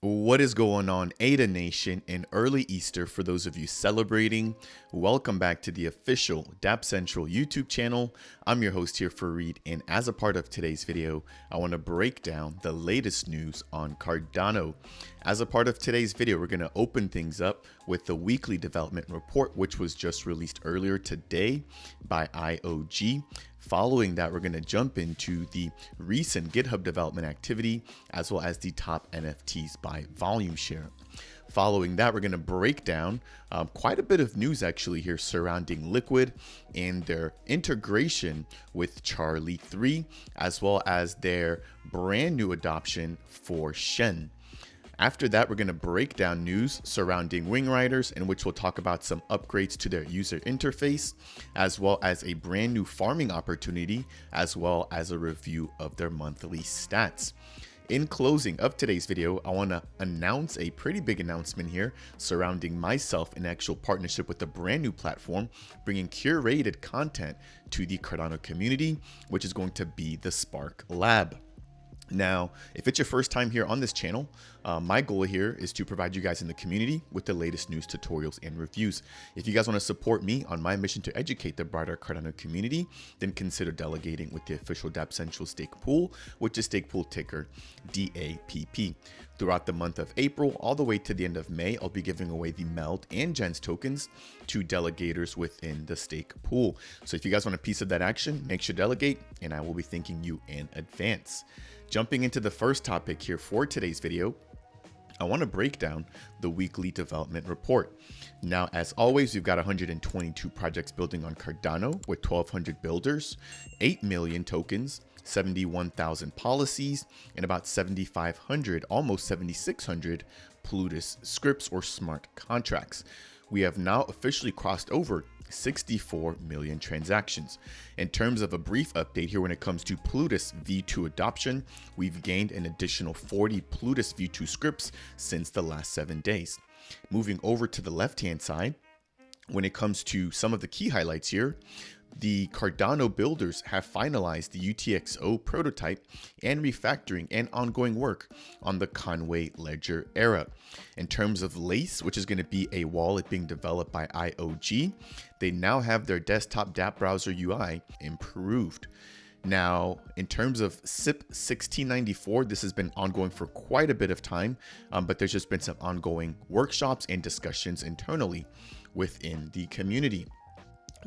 What is going on, Ada Nation, and early Easter for those of you celebrating? Welcome back to the official Dapp Central YouTube channel. I'm your host here for Reed, and as a part of today's video, I want to break down the latest news on Cardano. As a part of today's video, we're going to open things up with the weekly development report, which was just released earlier today by IOG. Following that, we're going to jump into the recent GitHub development activity, as well as the top NFTs by volume share. Following that, we're going to break down quite a bit of news actually here surrounding LIQWID and their integration with Charli3, as well as their brand new adoption for SHEN. After that, we're going to break down news surrounding WingRiders, in which we'll talk about some upgrades to their user interface, as well as a brand new farming opportunity, as well as a review of their monthly stats. In closing of today's video, I want to announce a pretty big announcement here surrounding myself in actual partnership with a brand new platform, bringing curated content to the Cardano community, which is going to be the SparkLab. Now, if it's your first time here on this channel, my goal here is to provide you guys in the community with the latest news, tutorials, and reviews. If you guys want to support me on my mission to educate the broader Cardano community, then consider delegating with the official Dapp Central stake pool, which is stake pool ticker DAPP. Throughout the month of April, all the way to the end of May, I'll be giving away the MELD and GENS tokens to delegators within the stake pool. So if you guys want a piece of that action, make sure to delegate, and I will be thanking you in advance. Jumping into the first topic here for today's video, I want to break down the weekly development report. Now, as always, we've got 122 projects building on Cardano with 1,200 builders, 8 million tokens, 71,000 policies, and about 7,500, almost 7,600 Plutus scripts or smart contracts. We have now officially crossed over 64 million transactions. In terms of a brief update here when it comes to Plutus V2 adoption, we've gained an additional 40 Plutus V2 scripts since the last 7 days. Moving over to the left-hand side, when it comes to some of the key highlights here, the Cardano builders have finalized the UTXO prototype and refactoring and ongoing work on the Conway Ledger era. In terms of Lace, which is going to be a wallet being developed by IOG, they now have their desktop Dapp browser UI improved. Now, in terms of SIP 1694, this has been ongoing for quite a bit of time, but there's just been some ongoing workshops and discussions internally within the community.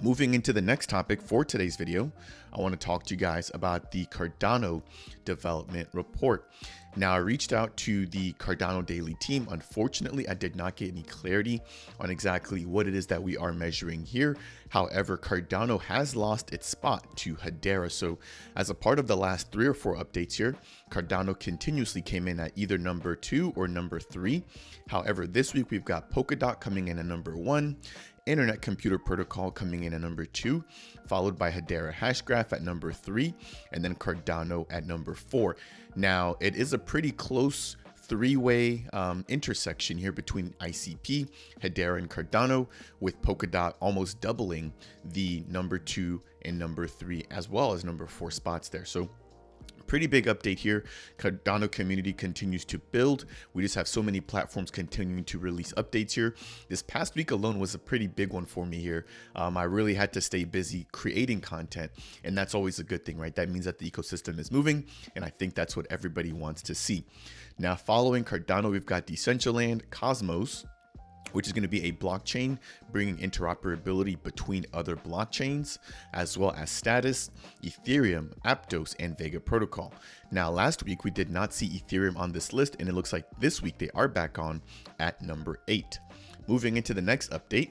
Moving into the next topic for today's video, I want to talk to you guys about the Cardano development report. Now, I reached out to the Cardano daily team. Unfortunately, I did not get any clarity on exactly what it is that we are measuring here. However, Cardano has lost its spot to Hedera. So as a part of the last 3 or 4 updates here, Cardano continuously came in at either number 2 or number 3. However, this week we've got Polkadot coming in at number 1, Internet Computer Protocol coming in at number 2, followed by Hedera Hashgraph at number 3, and then Cardano at number 4. Now, it is a pretty close 3-way intersection here between ICP, Hedera, and Cardano, with Polkadot almost doubling the number 2 and number 3, as well as number 4 spots there. So pretty big update here. Cardano community continues to build. We just have so many platforms continuing to release updates here. This past week alone was a pretty big one for me here. I really had to stay busy creating content, and that's always a good thing, right? That means that the ecosystem is moving, and I think that's what everybody wants to see. Now, following Cardano, we've got Decentraland, Cosmos, which is going to be a blockchain bringing interoperability between other blockchains, as well as Status, Ethereum, Aptos, and Vega Protocol. Now, last week we did not see Ethereum on this list, and it looks like this week they are back on at number 8. Moving into the next update,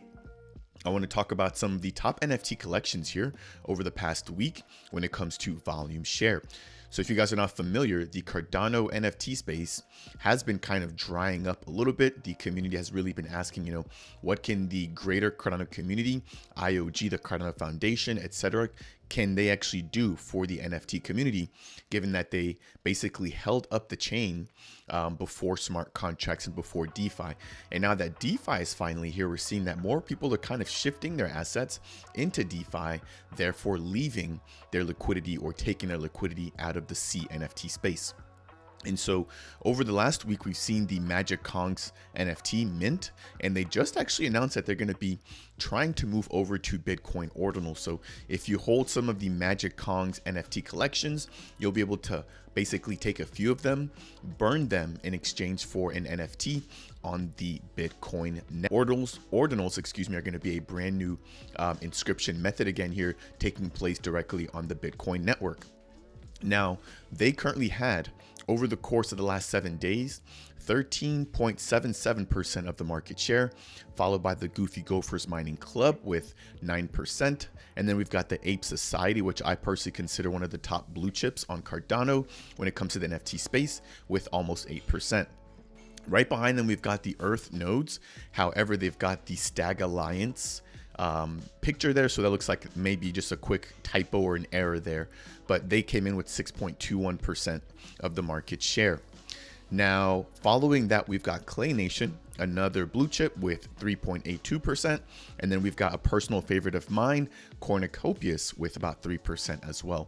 I want to talk about some of the top NFT collections here over the past week when it comes to volume share. So if you guys are not familiar, the Cardano NFT space has been kind of drying up a little bit. The community has really been asking, what can the greater Cardano community, IOG, the Cardano Foundation, etc., can they actually do for the NFT community, given that they basically held up the chain before smart contracts and before DeFi. And now that DeFi is finally here, we're seeing that more people are kind of shifting their assets into DeFi, therefore leaving their liquidity or taking their liquidity out of the C NFT space. And so over the last week, we've seen the Magic Kongs NFT mint, and they just actually announced that they're going to be trying to move over to Bitcoin ordinals. So if you hold some of the Magic Kongs NFT collections, you'll be able to basically take a few of them, burn them in exchange for an NFT on the Bitcoin net. Ordinals, excuse me, are going to be a brand new inscription method again here, taking place directly on the Bitcoin network. Now, they currently had, over the course of the last 7 days, 13.77% of the market share, followed by the Goofy Gophers Mining Club with 9%. And then we've got the Ape Society, which I personally consider one of the top blue chips on Cardano when it comes to the NFT space, with almost 8%. Right behind them, we've got the Earth nodes. However, they've got the Stag Alliance picture there, so that looks like maybe just a quick typo or an error there, but they came in with 6.21% of the market share. Now, following that, we've got Clay Nation, another blue chip with 3.82%, and then we've got a personal favorite of mine, Cornucopias, with about 3% as well.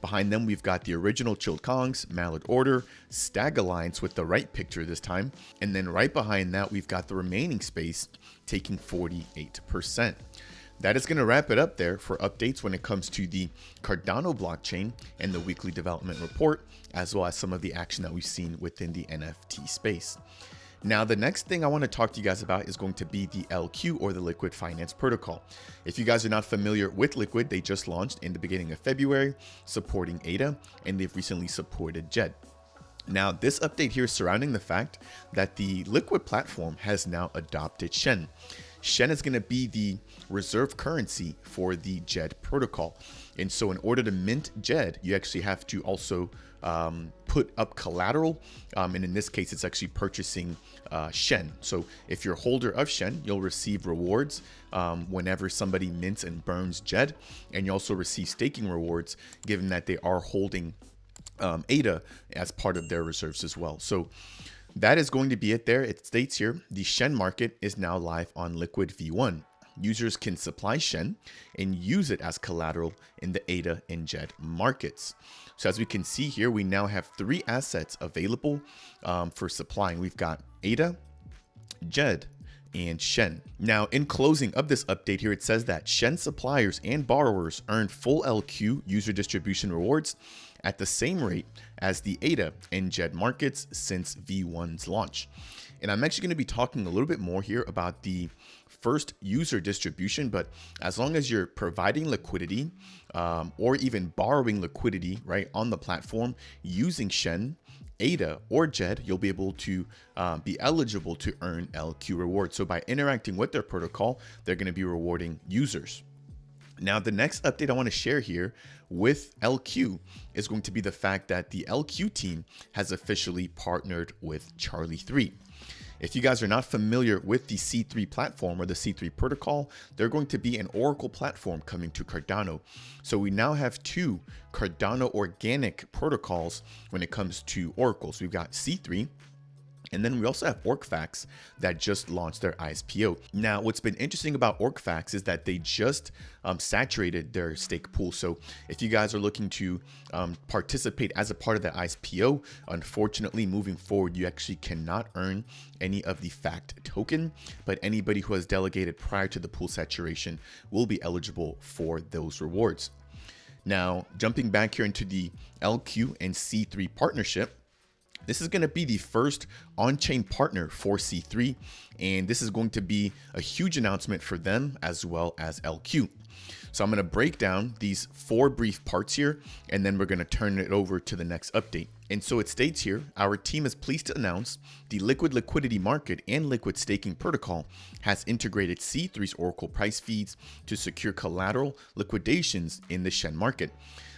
Behind them, we've got the original Chilled Kongs, Mallard Order, Stag Alliance with the right picture this time, and then right behind that, we've got the remaining space taking 48%. That is going to wrap it up there for updates when it comes to the Cardano blockchain and the weekly development report, as well as some of the action that we've seen within the NFT space. Now, the next thing I want to talk to you guys about is going to be the LQ, or the Liquid Finance Protocol. If you guys are not familiar with Liquid, they just launched in the beginning of February, supporting ADA, and they've recently supported JED. Now, this update here is surrounding the fact that the Liquid platform has now adopted SHEN. SHEN is going to be the reserve currency for the JED protocol. And so in order to mint JED, you actually have to also put up collateral. And in this case, it's actually purchasing SHEN. So if you're a holder of SHEN, you'll receive rewards whenever somebody mints and burns JED. And you also receive staking rewards, given that they are holding ADA as part of their reserves as well. So that is going to be it there. It states here, the SHEN market is now live on Liquid V1. Users can supply SHEN and use it as collateral in the ADA and JED markets. So as we can see here, we now have 3 assets available for supplying. We've got ADA, JED, and SHEN. Now, in closing of this update here, it says that SHEN suppliers and borrowers earn full LQ user distribution rewards at the same rate as the ADA and JED markets since V1's launch. And I'm actually going to be talking a little bit more here about the first user distribution, but as long as you're providing liquidity or even borrowing liquidity right on the platform using SHEN, ADA, or JED, you'll be able to be eligible to earn LQ rewards. So by interacting with their protocol, they're going to be rewarding users. Now, the next update I want to share here with LQ is going to be the fact that the LQ team has officially partnered with Charli3. If you guys are not familiar with the C3 platform or the C3 protocol, they're going to be an Oracle platform coming to Cardano. So we now have 2 Cardano organic protocols when it comes to Oracle. So we've got C3, and then we also have OrcFax that just launched their ISPO. Now, what's been interesting about OrcFax is that they just saturated their stake pool. So if you guys are looking to participate as a part of the ISPO, unfortunately, moving forward, you actually cannot earn any of the FACT token, but anybody who has delegated prior to the pool saturation will be eligible for those rewards. Now, jumping back here into the LQ and C3 partnership, this is going to be the first on-chain partner for C3, and this is going to be a huge announcement for them as well as LQ. So I'm going to break down these 4 brief parts here, and then we're going to turn it over to the next update. And so it states here, our team is pleased to announce the Liquid Liquidity Market and Liquid Staking Protocol has integrated C3's Oracle price feeds to secure collateral liquidations in the SHEN market.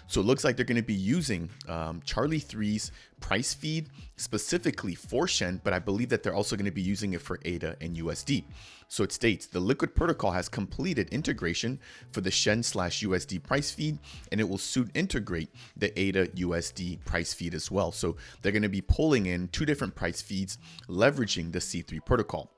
So it looks like they're going to be using Charli3's price feed specifically for SHEN, but I believe that they're also going to be using it for ADA and USD. So it states the Liquid protocol has completed integration for the SHEN/USD price feed, and it will soon integrate the ADA USD price feed as well. So they're going to be pulling in 2 different price feeds, leveraging the C3 protocol.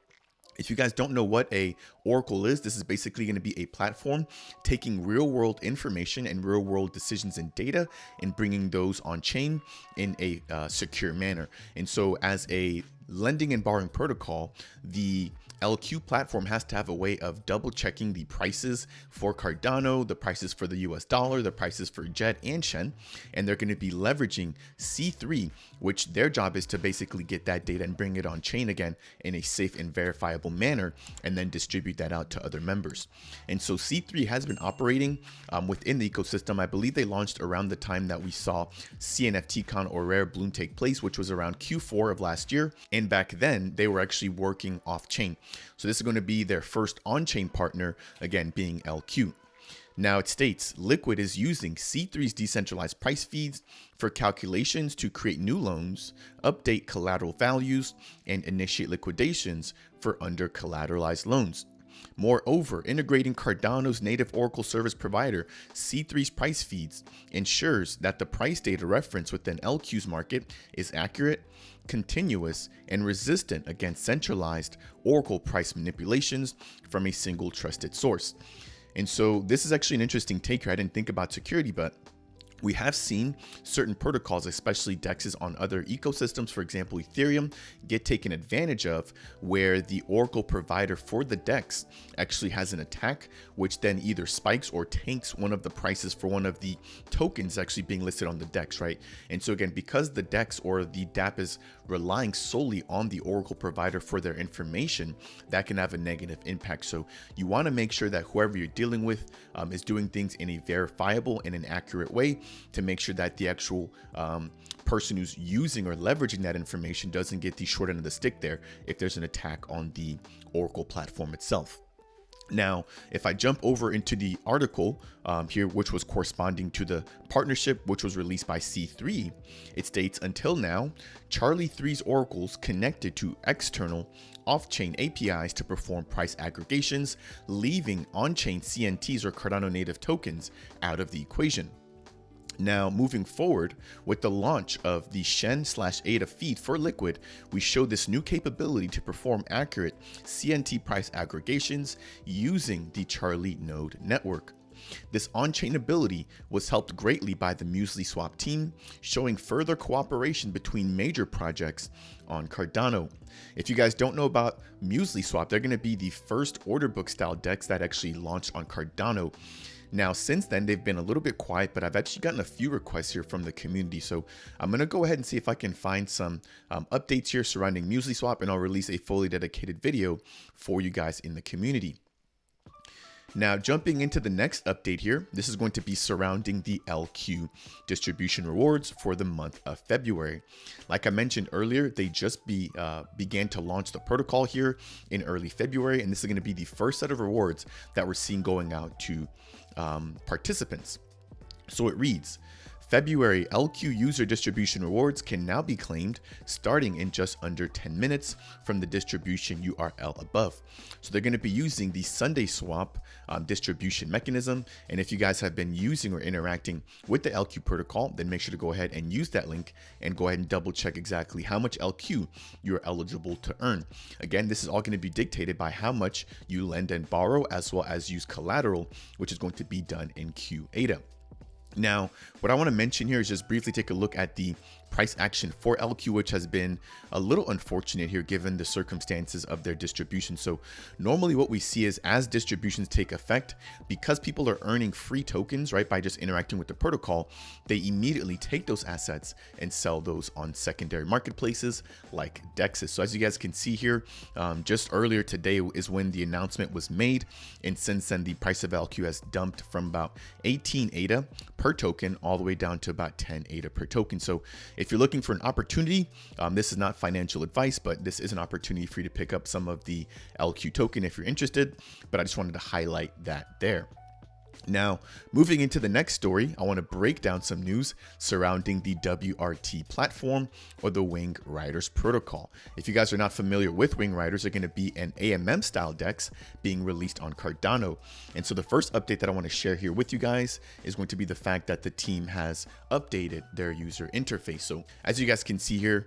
If you guys don't know what a Oracle is, this is basically going to be a platform taking real world information and real world decisions and data and bringing those on chain in a secure manner. And so as a lending and borrowing protocol, the LQ platform has to have a way of double checking the prices for Cardano, the prices for the US dollar, the prices for JET and SHEN, and they're going to be leveraging C3, which their job is to basically get that data and bring it on chain again in a safe and verifiable manner, and then distribute that out to other members. And so C3 has been operating within the ecosystem. I believe they launched around the time that we saw CNFTCon or Rare Bloom take place, which was around Q4 of last year. And back then they were actually working off chain. So this is going to be their first on-chain partner, again being LQ. Now it states LIQWID is using C3's decentralized price feeds for calculations to create new loans, update collateral values, and initiate liquidations for under collateralized loans. Moreover, integrating Cardano's native Oracle service provider, C3's price feeds, ensures that the price data reference within LQ's market is accurate, continuous, and resistant against centralized Oracle price manipulations from a single trusted source. And so this is actually an interesting take here. I didn't think about security, but we have seen certain protocols, especially DEXs on other ecosystems, for example, Ethereum, get taken advantage of, where the Oracle provider for the DEX actually has an attack, which then either spikes or tanks one of the prices for one of the tokens actually being listed on the DEX, right? And so again, because the DEX or the Dapp is relying solely on the Oracle provider for their information, that can have a negative impact. So you want to make sure that whoever you're dealing with is doing things in a verifiable and an accurate way, to make sure that the actual person who's using or leveraging that information doesn't get the short end of the stick there if there's an attack on the Oracle platform itself. Now, if I jump over into the article here, which was corresponding to the partnership, which was released by C3, it states, until now, Charli3's oracles connected to external off-chain APIs to perform price aggregations, leaving on-chain CNTs or Cardano native tokens out of the equation. Now, moving forward with the launch of the SHEN/ADA feed for LIQWID, we show this new capability to perform accurate CNT price aggregations using the Charli node network. This on-chain ability was helped greatly by the MuesliSwap team, showing further cooperation between major projects on Cardano. If you guys don't know about MuesliSwap, they're going to be the first order book style DEX that actually launched on Cardano. Now, since then, they've been a little bit quiet, but I've actually gotten a few requests here from the community. So I'm going to go ahead and see if I can find some updates here surrounding MuesliSwap, and I'll release a fully dedicated video for you guys in the community. Now, jumping into the next update here, this is going to be surrounding the LQ distribution rewards for the month of February. Like I mentioned earlier, they just began to launch the protocol here in early February, and this is going to be the first set of rewards that we're seeing going out to participants. So it reads, February LQ user distribution rewards can now be claimed starting in just under 10 minutes from the distribution URL above. So they're going to be using the Sunday swap distribution mechanism. And if you guys have been using or interacting with the LQ protocol, then make sure to go ahead and use that link and go ahead and double check exactly how much LQ you're eligible to earn. Again, this is all going to be dictated by how much you lend and borrow, as well as use collateral, which is going to be done in QADA. Now, what I want to mention here is just briefly take a look at the price action for LQ, which has been a little unfortunate here given the circumstances of their distribution. So normally what we see is as distributions take effect, because people are earning free tokens, right, by just interacting with the protocol, they immediately take those assets and sell those on secondary marketplaces like DEXs. So as you guys can see here, just earlier today is when the announcement was made. And since then, the price of LQ has dumped from about 18 ADA per token all the way down to about 10 ADA per token. So if you're looking for an opportunity, this is not financial advice, but this is an opportunity for you to pick up some of the LQ token if you're interested. But I just wanted to highlight that there. Now, moving into the next story, I want to break down some news surrounding the WRT platform, or the WingRiders protocol. If you guys are not familiar with WingRiders, they're going to be an AMM style DEX being released on Cardano. And so the first update that I want to share here with you guys is going to be the fact that the team has updated their user interface. So as you guys can see here,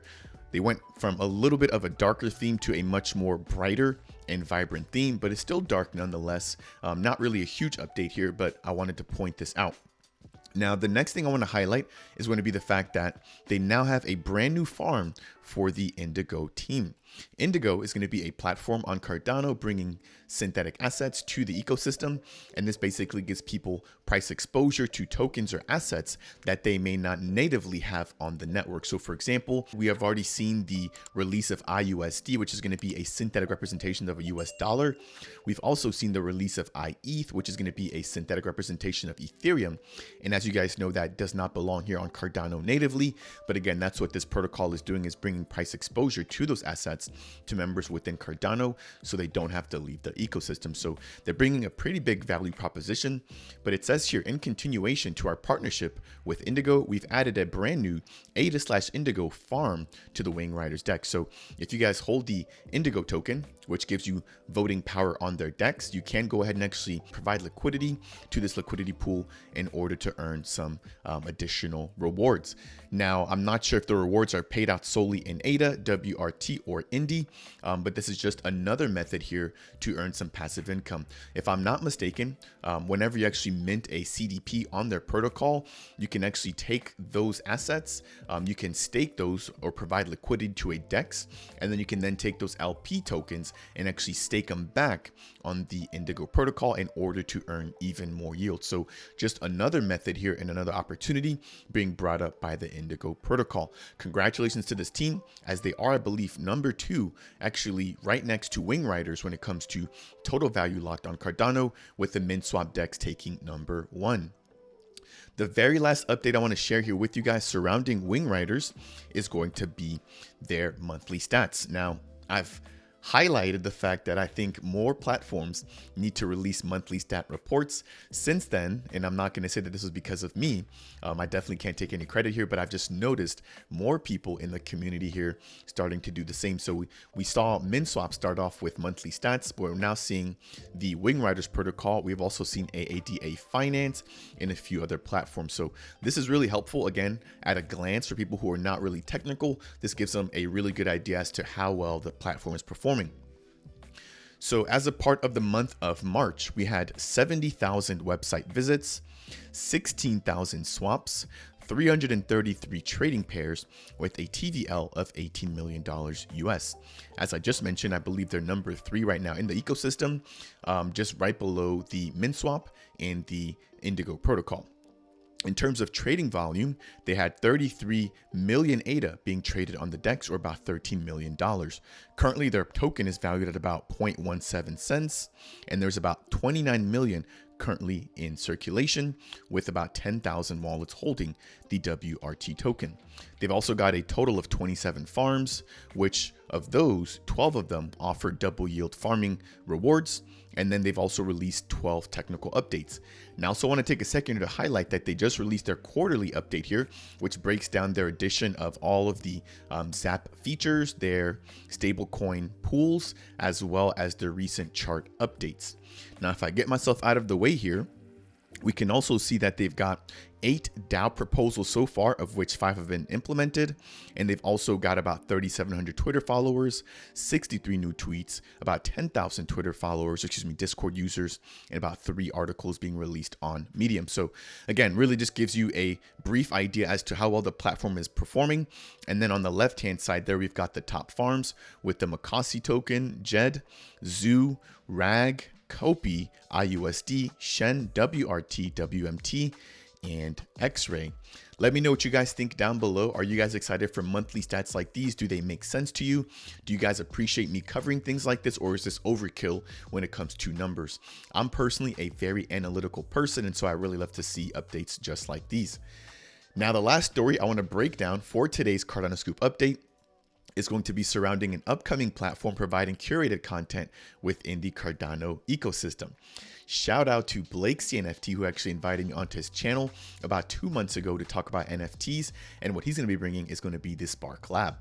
They went from a little bit of a darker theme to a much more brighter and vibrant theme, but it's still dark nonetheless. Not really a huge update here, but I wanted to point this out. Now, the next thing I want to highlight is going to be the fact that they now have a brand new farm for the Indigo team. Indigo is going to be a platform on Cardano bringing synthetic assets to the ecosystem, and this basically gives people price exposure to tokens or assets that they may not natively have on the network. So for example, we have already seen the release of IUSD, which is going to be a synthetic representation of a US dollar. We've also seen the release of IETH, which is going to be a synthetic representation of Ethereum. And as you guys know, that does not belong here on Cardano natively. But again, that's what this protocol is doing, is bringing price exposure to those assets to members within Cardano so they don't have to leave the ecosystem. So they're bringing a pretty big value proposition. But it says here, in continuation to our partnership with Indigo, we've added a brand new ADA/Indigo farm to the WingRiders deck. So if you guys hold the Indigo token, which gives you voting power on their decks, you can go ahead and actually provide liquidity to this liquidity pool in order to earn some additional rewards. Now, I'm not sure if the rewards are paid out solely in ADA, WRT, or Indy, but this is just another method here to earn some passive income. If I'm not mistaken, whenever you actually mint a CDP on their protocol, you can actually take those assets, you can stake those or provide liquidity to a DEX, and then you can then take those LP tokens and actually stake them back on the Indigo protocol in order to earn even more yield. So just another method here and another opportunity being brought up by the Indigo protocol. Congratulations to this team, as they are, I believe, number 2, actually right next to WingRiders when it comes to total value locked on Cardano, with the MinSwap DEX taking number 1. The very last update I want to share here with you guys surrounding WingRiders is going to be their monthly stats. Now, I've highlighted the fact that I think more platforms need to release monthly stat reports since then. And I'm not going to say that this was because of me. I definitely can't take any credit here, but I've just noticed more people in the community here starting to do the same. So we saw MinSwap start off with monthly stats, but we're now seeing the WingRiders protocol. We've also seen AADA Finance and a few other platforms. So this is really helpful, again, at a glance for people who are not really technical. This gives them a really good idea as to how well the platform is performing. So as a part of the month of March, we had 70,000 website visits, 16,000 swaps, 333 trading pairs with a TVL of $18 million US. As I just mentioned, I believe they're number 3 right now in the ecosystem, just right below the MinSwap and the Indigo protocol. In terms of trading volume, they had 33 million ADA being traded on the DEX, or about $13 million. Currently, their token is valued at about 0.17 cents, and there's about 29 million currently in circulation, with about 10,000 wallets holding the WRT token. They've also got a total of 27 farms, which of those, 12 of them offer double yield farming rewards. And then they've also released 12 technical updates. Now, I also want to take a second to highlight that they just released their quarterly update here, which breaks down their addition of all of the ZAP features, their stablecoin pools, as well as their recent chart updates. Now, if I get myself out of the way here, we can also see that they've got 8 DAO proposals so far, of which 5 have been implemented. And they've also got about 3,700 Twitter followers, 63 new tweets, about 10,000 Twitter followers, Discord users, and about 3 articles being released on Medium. So again, really just gives you a brief idea as to how well the platform is performing. And then on the left-hand side there, we've got the top farms with the Makasi token, JED, Zoo, RAG, Kopi, IUSD, Shen, WRT, WMT, and X-Ray. Let me know what you guys think down below. Are you guys excited for monthly stats like these? Do they make sense to you? Do you guys appreciate me covering things like this, or is this overkill when it comes to numbers? I'm personally a very analytical person, and so I really love to see updates just like these. Now, the last story I want to break down for today's Cardano Scoop update is going to be surrounding an upcoming platform providing curated content within the Cardano ecosystem. Shout out to Blake CNFT, who actually invited me onto his channel about 2 months ago to talk about NFTs, and what he's going to be bringing is going to be the SparkLab.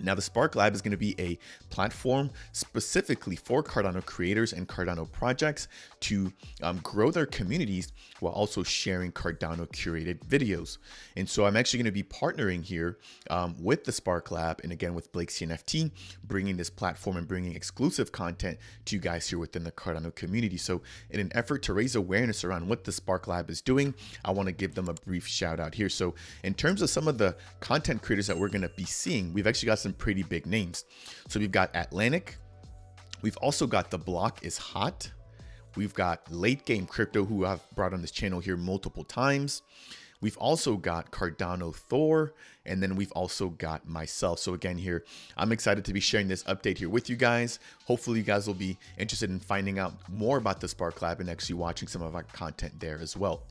Now, the SparkLab is going to be a platform specifically for Cardano creators and Cardano projects to grow their communities while also sharing Cardano curated videos. And so I'm actually going to be partnering here with the SparkLab and again with Blake's NFT, bringing this platform and bringing exclusive content to you guys here within the Cardano community. So in an effort to raise awareness around what the SparkLab is doing, I want to give them a brief shout out here. So in terms of some of the content creators that we're going to be seeing, we've actually got some pretty big names. So we've got Atlantic. We've also got The Block is Hot. We've got Late Game Crypto, who I've brought on this channel here multiple times. We've also got Cardano Thor, and then we've also got myself. So again here, I'm excited to be sharing this update here with you guys. Hopefully you guys will be interested in finding out more about the SparkLab and actually watching some of our content there as well.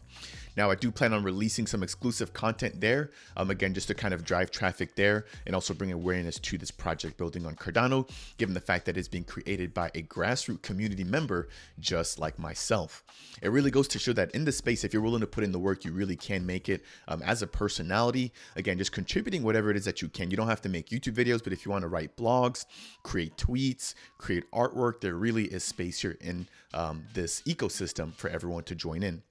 Now, I do plan on releasing some exclusive content there, again, just to kind of drive traffic there and also bring awareness to this project building on Cardano, given the fact that it's being created by a grassroots community member just like myself. It really goes to show that in this space, if you're willing to put in the work, you really can make it as a personality. Again, just contributing whatever it is that you can. You don't have to make YouTube videos, but if you want to write blogs, create tweets, create artwork, there really is space here in this ecosystem for everyone to join in.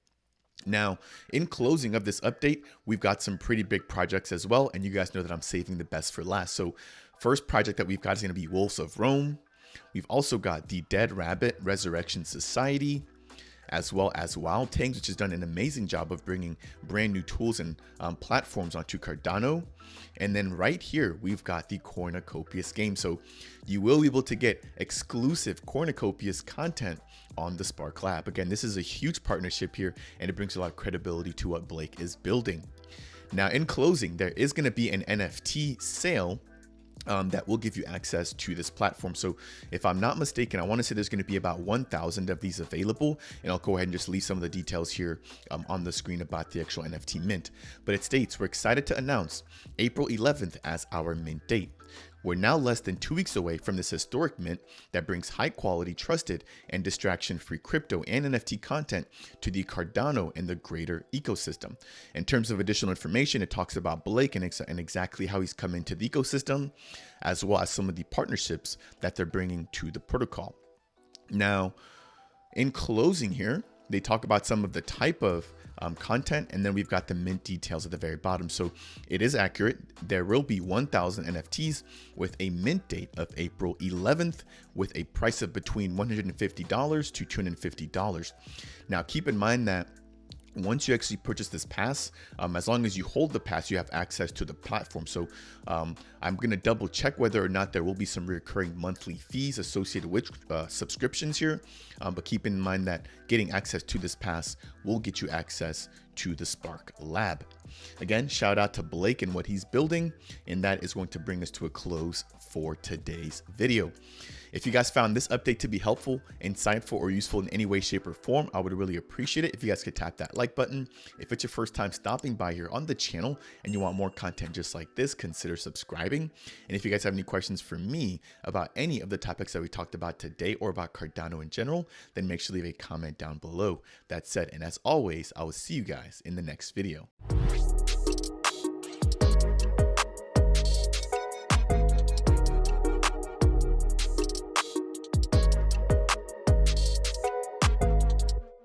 Now, in closing of this update, we've got some pretty big projects as well, and you guys know that I'm saving the best for last. So first project that we've got is going to be Wolves of Rome. We've also got the Dead Rabbit Resurrection Society, as well as Wild Tangs, which has done an amazing job of bringing brand new tools and platforms onto Cardano. And then right here, we've got the Cornucopias game. So you will be able to get exclusive Cornucopias content on the SparkLab. Again, this is a huge partnership here, and it brings a lot of credibility to what Blake is building. Now, in closing, there is going to be an NFT sale that will give you access to this platform. So if I'm not mistaken, I want to say there's going to be about 1,000 of these available, and I'll go ahead and just leave some of the details here on the screen about the actual NFT mint. But it states, we're excited to announce April 11th as our mint date. We're now less than 2 weeks away from this historic mint that brings high quality, trusted, and distraction-free crypto and NFT content to the Cardano and the greater ecosystem. In terms of additional information, it talks about Blake and exactly how he's come into the ecosystem, as well as some of the partnerships that they're bringing to the protocol. Now, in closing here, they talk about some of the type of content, and then we've got the mint details at the very bottom. So it is accurate. There will be 1,000 NFTs with a mint date of April 11th with a price of between $150 to $250. Now, keep in mind that once you actually purchase this pass, as long as you hold the pass, you have access to the platform. So I'm going to double check whether or not there will be some recurring monthly fees associated with subscriptions here. But keep in mind that getting access to this pass will get you access to the SparkLab. Again, shout out to Blake and what he's building, and that is going to bring us to a close for today's video. If you guys found this update to be helpful, insightful, or useful in any way, shape, or form, I would really appreciate it if you guys could tap that like button. If it's your first time stopping by here on the channel and you want more content just like this, consider subscribing. And if you guys have any questions for me about any of the topics that we talked about today or about Cardano in general, then make sure to leave a comment down below. That said, and as always, I will see you guys in the next video.